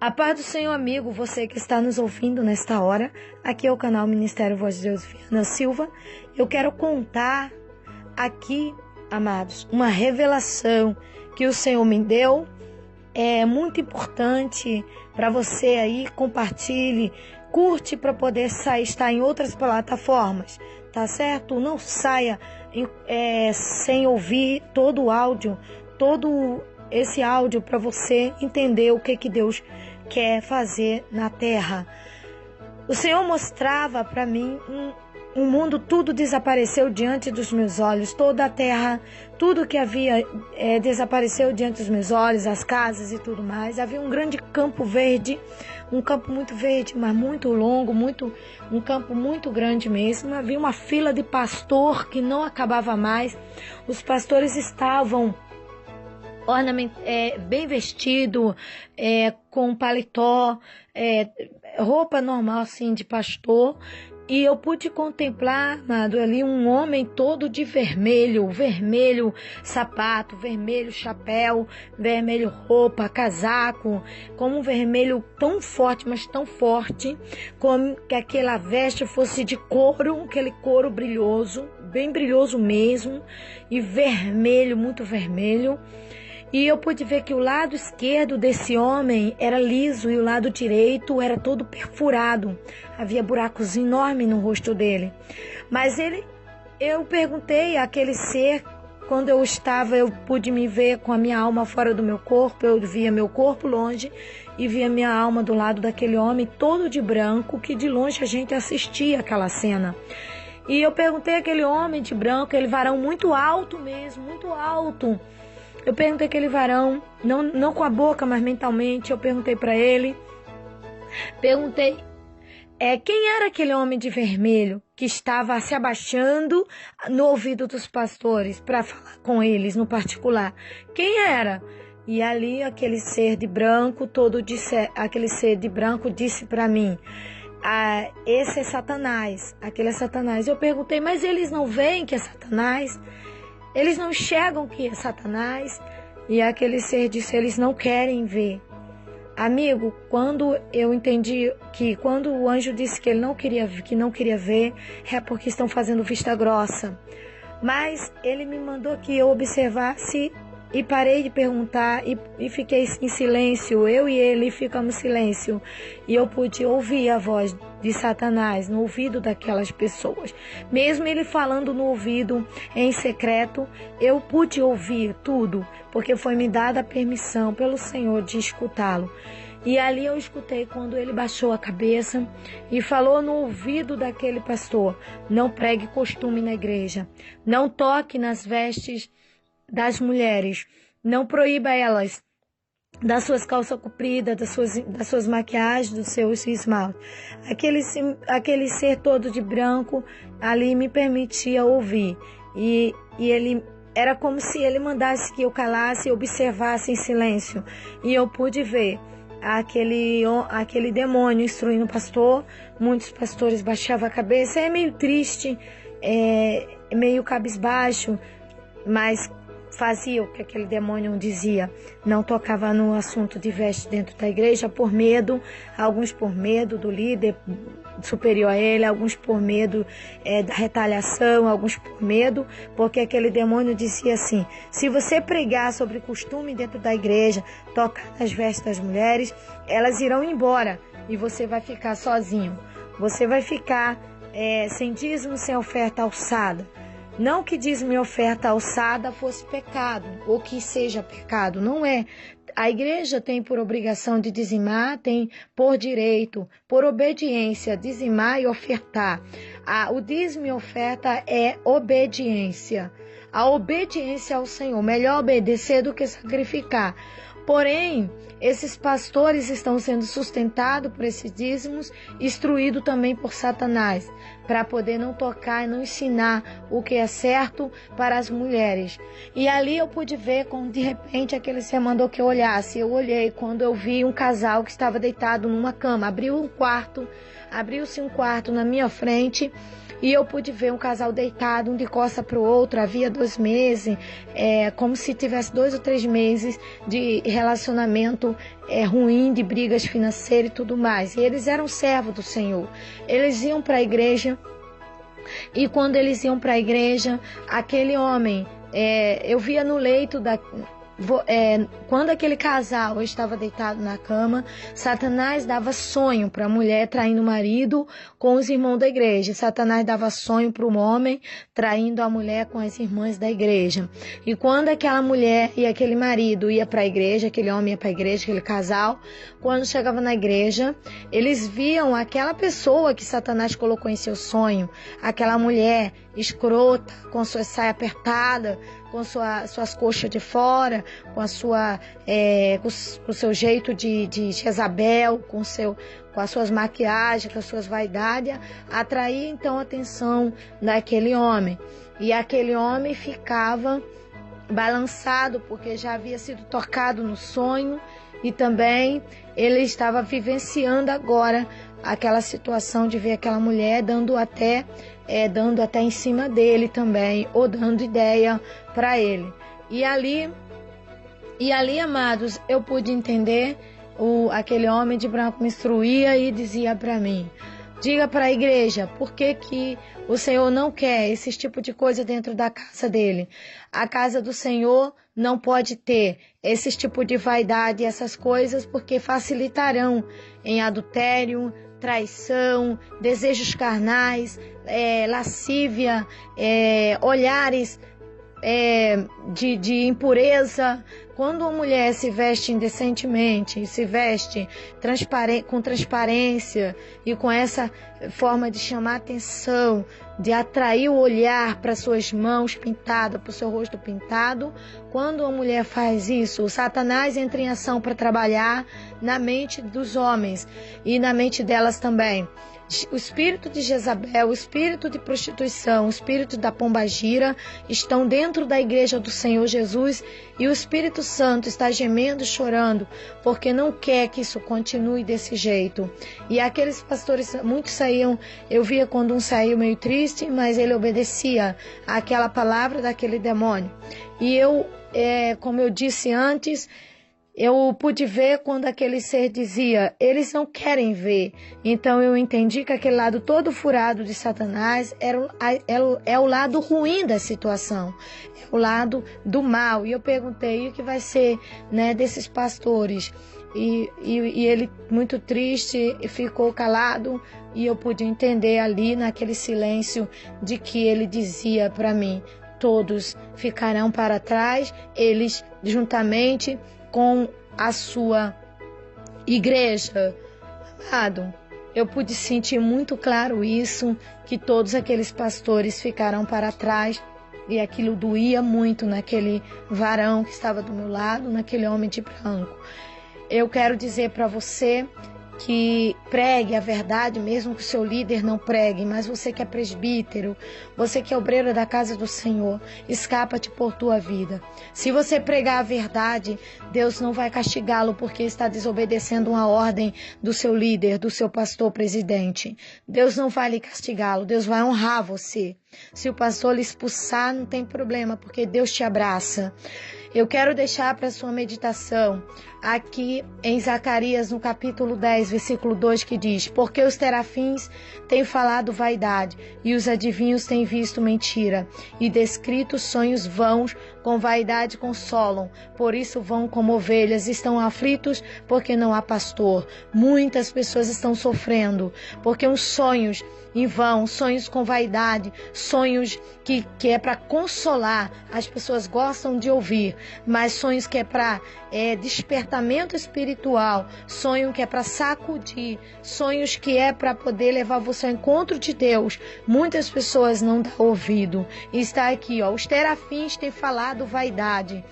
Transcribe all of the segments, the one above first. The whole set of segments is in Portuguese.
A paz do Senhor, amigo, você que está nos ouvindo nesta hora. Aqui é o canal Ministério Voz de Deus Viana Silva. Eu quero contar aqui, amados, uma revelação que o Senhor me deu. É muito importante para você aí, compartilhe, curte para poder estar em outras plataformas, tá certo? Não saia sem ouvir todo o áudio, todo esse áudio para você entender o que Deus quer fazer na terra. O Senhor mostrava para mim um mundo, tudo desapareceu diante dos meus olhos, toda a terra, tudo que havia desapareceu diante dos meus olhos, as casas e tudo mais. Havia um grande campo verde, um campo muito verde, mas muito longo, um campo muito grande mesmo. Havia uma fila de pastor que não acabava mais. Os pastores estavam bem vestido, com paletó, roupa normal assim de pastor, e eu pude contemplar, amado, ali um homem todo de vermelho sapato, vermelho chapéu, vermelho roupa, casaco, como um vermelho tão forte, mas tão forte, como que aquela veste fosse de couro, aquele couro brilhoso, bem brilhoso mesmo, e vermelho, muito vermelho. E eu pude ver que o lado esquerdo desse homem era liso e o lado direito era todo perfurado. Havia buracos enormes no rosto dele. Mas eu perguntei àquele ser, quando eu pude me ver com a minha alma fora do meu corpo, eu via meu corpo longe e via minha alma do lado daquele homem todo de branco, que de longe a gente assistia aquela cena. E eu perguntei àquele homem de branco, aquele varão muito alto mesmo, muito alto. Eu perguntei àquele varão, não com a boca, mas mentalmente, eu perguntei para ele. Perguntei quem era aquele homem de vermelho que estava se abaixando no ouvido dos pastores para falar com eles no particular. Quem era? E ali aquele ser de branco disse para mim: esse é Satanás, aquele é Satanás. Eu perguntei, mas eles não veem que é Satanás? Eles não enxergam que é Satanás? E aquele ser disse, eles não querem ver. Amigo, quando eu entendi que quando o anjo disse que ele não queria ver, é porque estão fazendo vista grossa. Mas ele me mandou que eu observasse e parei de perguntar e fiquei em silêncio. Eu e ele ficamos em silêncio. E eu pude ouvir a voz de Satanás no ouvido daquelas pessoas. Mesmo ele falando no ouvido em secreto, eu pude ouvir tudo, porque foi me dada a permissão pelo Senhor de escutá-lo. E ali eu escutei quando ele baixou a cabeça e falou no ouvido daquele pastor: não pregue costume na igreja, não toque nas vestes das mulheres, não proíba elas das suas calças compridas, das suas maquiagens, dos seus esmaltes. Aquele ser todo de branco ali me permitia ouvir. E ele era como se ele mandasse que eu calasse e observasse em silêncio. E eu pude ver aquele demônio instruindo o pastor. Muitos pastores baixavam a cabeça. É meio triste, meio cabisbaixo, mas fazia o que aquele demônio dizia. Não tocava no assunto de veste dentro da igreja por medo, alguns por medo do líder superior a ele, alguns por medo da retaliação, alguns por medo, porque aquele demônio dizia assim: se você pregar sobre costume dentro da igreja, tocar nas vestes das mulheres, elas irão embora e você vai ficar sozinho. Você vai ficar sem dízimo, sem oferta alçada. Não que dízimo e oferta alçada fosse pecado, ou que seja pecado, não é. A igreja tem por obrigação de dizimar, tem por direito, por obediência, dizimar e ofertar. O dízimo e oferta é obediência. A obediência ao Senhor, melhor obedecer do que sacrificar. Porém, esses pastores estão sendo sustentados por esses dízimos, instruídos também por Satanás, para poder não tocar e não ensinar o que é certo para as mulheres. E ali eu pude ver como de repente aquele ser mandou que eu olhasse. Eu olhei quando eu vi um casal que estava deitado numa cama. Abriu-se um quarto na minha frente e eu pude ver um casal deitado, um de costa para o outro, havia 2 meses, como se tivesse 2 ou 3 meses de relacionamento ruim, de brigas financeiras e tudo mais. E eles eram servos do Senhor, eles iam para a igreja, e quando eles iam para a igreja, aquele homem, eu via no leito quando aquele casal estava deitado na cama, Satanás dava sonho para a mulher traindo o marido com os irmãos da igreja. Satanás dava sonho para o homem traindo a mulher com as irmãs da igreja. E quando aquela mulher e aquele marido ia para a igreja, aquele homem ia para a igreja, aquele casal, quando chegava na igreja, eles viam aquela pessoa que Satanás colocou em seu sonho, aquela mulher escrota, com sua saia apertada, com suas coxas de fora, com o seu jeito de Jezabel, com as suas maquiagens, com as suas vaidades, atraía então a atenção daquele homem. E aquele homem ficava balançado, porque já havia sido tocado no sonho, e também ele estava vivenciando agora aquela situação de ver aquela mulher dando até em cima dele também, ou dando ideia para ele. E ali, amados, eu pude entender, aquele homem de branco me instruía e dizia para mim: diga para a igreja por que o Senhor não quer esse tipo de coisa dentro da casa dele. A casa do Senhor não pode ter esse tipo de vaidade e essas coisas, porque facilitarão em adultério, traição, desejos carnais, lascívia, olhares de impureza. Quando uma mulher se veste indecentemente, se veste com transparência e com essa forma de chamar atenção, de atrair o olhar para suas mãos pintadas, para o seu rosto pintado, quando uma mulher faz isso, o Satanás entra em ação para trabalhar na mente dos homens e na mente delas também. O espírito de Jezabel, o espírito de prostituição, o espírito da pombagira estão dentro da igreja do Senhor Jesus, e o Espírito Santo está gemendo e chorando porque não quer que isso continue desse jeito. E aqueles pastores, muitos saíam, eu via quando um saiu meio triste, mas ele obedecia àquela palavra daquele demônio. E eu, como eu disse antes, eu pude ver quando aquele ser dizia: eles não querem ver. Então eu entendi que aquele lado todo furado de Satanás é o lado ruim da situação, é o lado do mal. E eu perguntei: e o que vai ser, desses pastores? E ele, muito triste, ficou calado, e eu pude entender ali naquele silêncio de que ele dizia para mim: todos ficarão para trás, eles juntamente com a sua igreja. Amado, eu pude sentir muito claro isso, que todos aqueles pastores ficaram para trás, e aquilo doía muito naquele varão que estava do meu lado, naquele homem de branco. Eu quero dizer para você que pregue a verdade, mesmo que o seu líder não pregue, mas você que é presbítero, você que é obreiro da casa do Senhor, escapa-te por tua vida. Se você pregar a verdade, Deus não vai castigá-lo porque está desobedecendo uma ordem do seu líder, do seu pastor presidente. Deus não vai lhe castigá-lo, Deus vai honrar você. Se o pastor lhe expulsar, não tem problema, porque Deus te abraça. Eu quero deixar para sua meditação aqui em Zacarias, no capítulo 10, versículo 2, que diz: porque os terafins têm falado vaidade, e os adivinhos têm visto mentira, e descritos sonhos vãos, com vaidade consolam, por isso vão como ovelhas, estão aflitos porque não há pastor. Muitas pessoas estão sofrendo, porque os sonhos em vão, sonhos com vaidade, sonhos que é para consolar, as pessoas gostam de ouvir, mas sonhos que é para despertamento espiritual, sonho que é para sacudir, sonhos que é para poder levar você ao encontro de Deus. Muitas pessoas não dão ouvido. E está aqui, os terafins têm falado vaidade.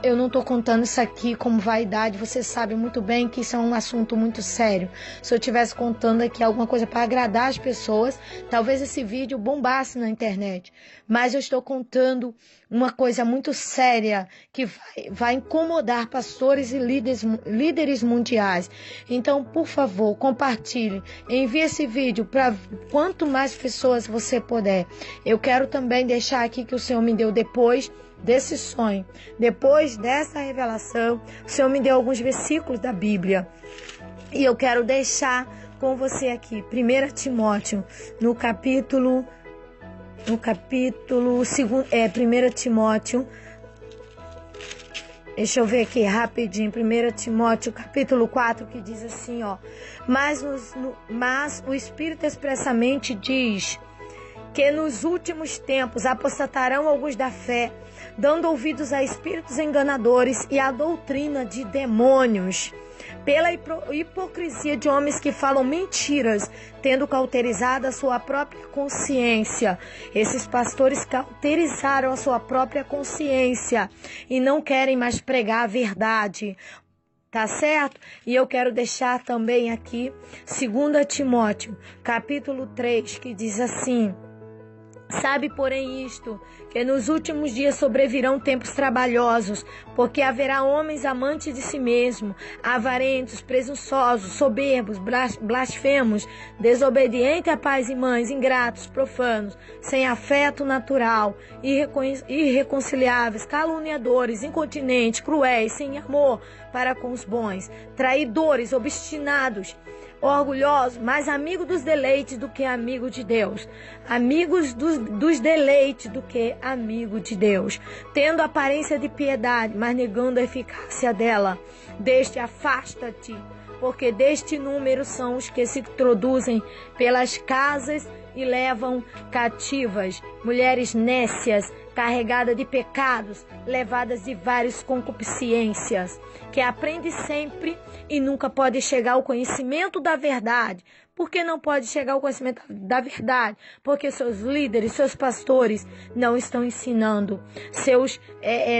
Eu não estou contando isso aqui como vaidade, você sabe muito bem que isso é um assunto muito sério. Se eu estivesse contando aqui alguma coisa para agradar as pessoas, talvez esse vídeo bombasse na internet. Mas eu estou contando uma coisa muito séria que vai incomodar pastores e líderes mundiais. Então, por favor, compartilhe, envie esse vídeo para quanto mais pessoas você puder. Eu quero também deixar aqui que o Senhor me deu depois desse sonho, depois dessa revelação, o Senhor me deu alguns versículos da Bíblia. E eu quero deixar com você aqui, 1 Timóteo, no capítulo 2, 1 Timóteo, deixa eu ver aqui rapidinho, 1 Timóteo, capítulo 4, que diz assim, ó, mas o Espírito expressamente diz que nos últimos tempos apostatarão alguns da fé, dando ouvidos a espíritos enganadores e à doutrina de demônios, pela hipocrisia de homens que falam mentiras, tendo cauterizado a sua própria consciência. Esses pastores cauterizaram a sua própria consciência e não querem mais pregar a verdade. Tá certo? E eu quero deixar também aqui 2 Timóteo, capítulo 3, que diz assim: sabe, porém, isto, que nos últimos dias sobrevirão tempos trabalhosos, porque haverá homens amantes de si mesmo, avarentos, presunçosos, soberbos, blasfemos, desobedientes a pais e mães, ingratos, profanos, sem afeto natural, irreconciliáveis, caluniadores, incontinentes, cruéis, sem amor para com os bons, traidores, obstinados, orgulhosos, mais amigo dos deleites do que amigo de Deus, amigos dos deleites do que amigo de Deus, tendo aparência de piedade, mas negando a eficácia dela. Deste afasta-te, porque deste número são os que se introduzem pelas casas e levam cativas mulheres nécias, carregadas de pecados, levadas de várias concupiscências, que aprende sempre e nunca pode chegar ao conhecimento da verdade. Por que não pode chegar ao conhecimento da verdade? Porque seus líderes, seus pastores não estão ensinando. Seus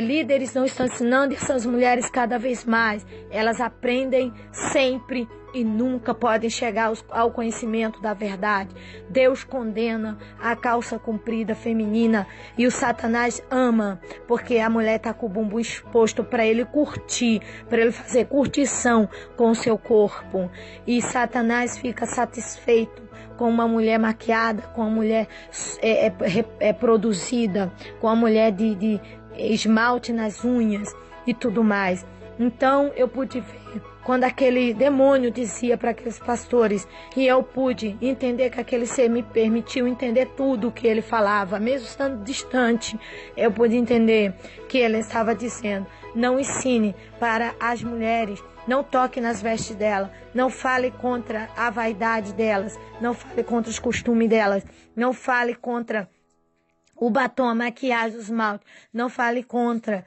líderes não estão ensinando, e essas mulheres cada vez mais, elas aprendem sempre e nunca podem chegar ao conhecimento da verdade. Deus condena a calça comprida feminina e o Satanás ama, porque a mulher está com o bumbum exposto para ele curtir, para ele fazer curtição com o seu corpo. E Satanás fica satisfeito com uma mulher maquiada, com uma mulher produzida, com uma mulher de esmalte nas unhas e tudo mais. Então eu pude ver quando aquele demônio dizia para aqueles pastores, e eu pude entender que aquele ser me permitiu entender tudo o que ele falava, mesmo estando distante, eu pude entender que ele estava dizendo: não ensine para as mulheres, não toque nas vestes dela, não fale contra a vaidade delas, não fale contra os costumes delas, não fale contra o batom, a maquiagem, os esmalte, não fale contra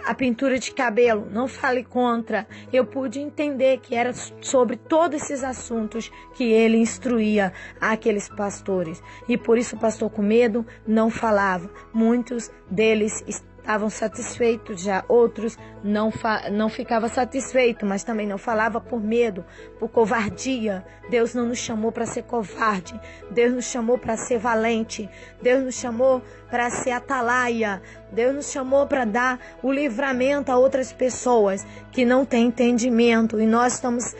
a pintura de cabelo, não fale contra. Eu pude entender que era sobre todos esses assuntos que ele instruía aqueles pastores. E por isso o pastor, com medo, não falava. Muitos deles estavam satisfeitos já, outros não ficavam satisfeitos, mas também não falava por medo, por covardia. Deus não nos chamou para ser covarde, Deus nos chamou para ser valente, Deus nos chamou para ser atalaia, Deus nos chamou para dar o livramento a outras pessoas que não têm entendimento, e nós estamos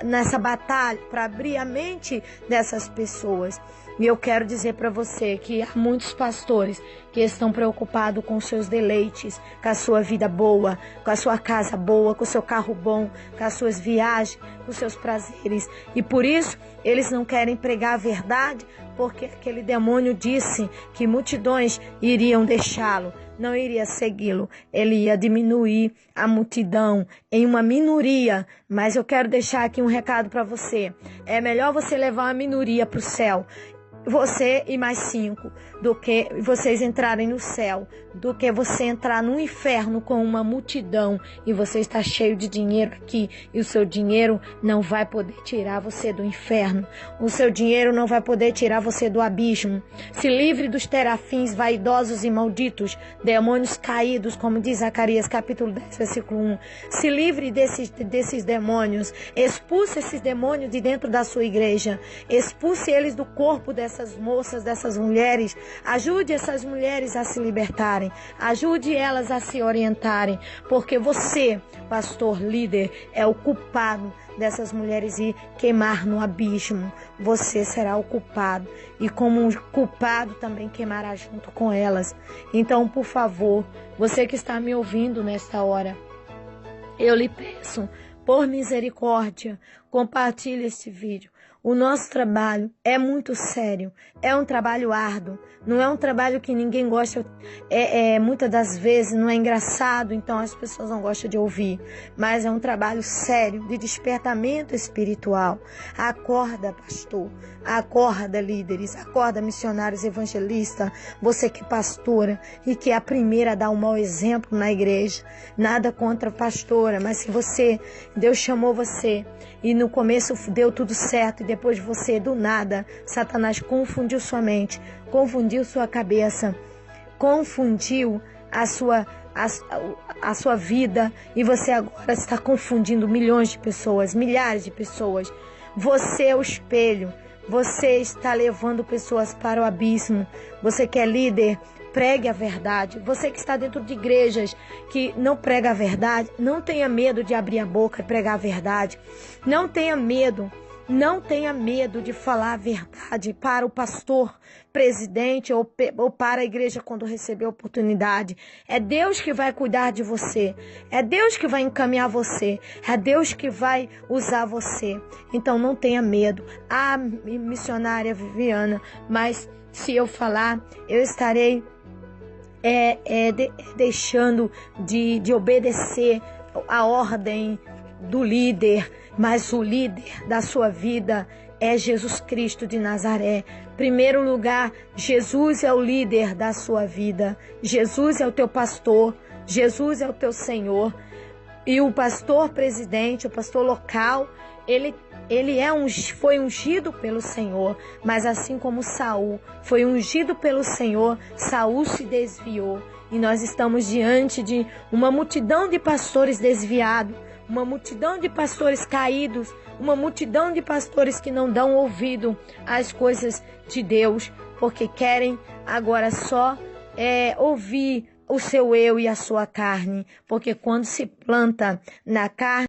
nessa batalha para abrir a mente dessas pessoas. E eu quero dizer para você que há muitos pastores que estão preocupados com os seus deleites, com a sua vida boa, com a sua casa boa, com o seu carro bom, com as suas viagens, com os seus prazeres. E por isso eles não querem pregar a verdade, porque aquele demônio disse que multidões iriam deixá-lo, não iria segui-lo. Ele ia diminuir a multidão em uma minoria. Mas eu quero deixar aqui um recado para você. É melhor você levar uma minoria para o céu, você e mais 5, do que vocês entrarem no céu, do que você entrar no inferno com uma multidão e você está cheio de dinheiro aqui, e o seu dinheiro não vai poder tirar você do inferno, o seu dinheiro não vai poder tirar você do abismo. Se livre dos terafins vaidosos e malditos, demônios caídos, como diz Zacarias capítulo 10, versículo 1. Se livre desses demônios, expulse esses demônios de dentro da sua igreja, expulse eles do corpo dessa dessas moças, dessas mulheres. Ajude essas mulheres a se libertarem. Ajude elas a se orientarem. Porque você, pastor, líder, é o culpado dessas mulheres ir queimar no abismo. Você será o culpado. E como um culpado também queimará junto com elas. Então, por favor, você que está me ouvindo nesta hora, eu lhe peço, por misericórdia, compartilhe este vídeo. O nosso trabalho é muito sério, é um trabalho árduo, não é um trabalho que ninguém gosta, muitas das vezes não é engraçado, então as pessoas não gostam de ouvir, mas é um trabalho sério, de despertamento espiritual. Acorda, pastor, acorda, líderes, acorda, missionários, evangelistas, você que é pastora e que é a primeira a dar um mau exemplo na igreja, nada contra a pastora, mas se Deus chamou você e no começo deu tudo certo e depois você, do nada, Satanás confundiu sua mente, confundiu sua cabeça, confundiu a sua vida e você agora está confundindo milhões de pessoas, milhares de pessoas. Você é o espelho, você está levando pessoas para o abismo. Você que é líder, pregue a verdade. Você que está dentro de igrejas que não prega a verdade, não tenha medo de abrir a boca e pregar a verdade. Não tenha medo. Não tenha medo de falar a verdade para o pastor, presidente ou para a igreja quando receber a oportunidade. É Deus que vai cuidar de você. É Deus que vai encaminhar você. É Deus que vai usar você. Então não tenha medo. Ah, missionária Viviana, mas se eu falar, eu estarei deixando de obedecer a ordem do líder, mas o líder da sua vida é Jesus Cristo de Nazaré. Primeiro lugar, Jesus é o líder da sua vida. Jesus é o teu pastor, Jesus é o teu Senhor. E o pastor presidente, o pastor local, ele foi ungido pelo Senhor, mas assim como Saul foi ungido pelo Senhor, Saul se desviou. E nós estamos diante de uma multidão de pastores desviados, uma multidão de pastores caídos, uma multidão de pastores que não dão ouvido às coisas de Deus, porque querem agora só ouvir o seu eu e a sua carne, porque quando se planta na carne,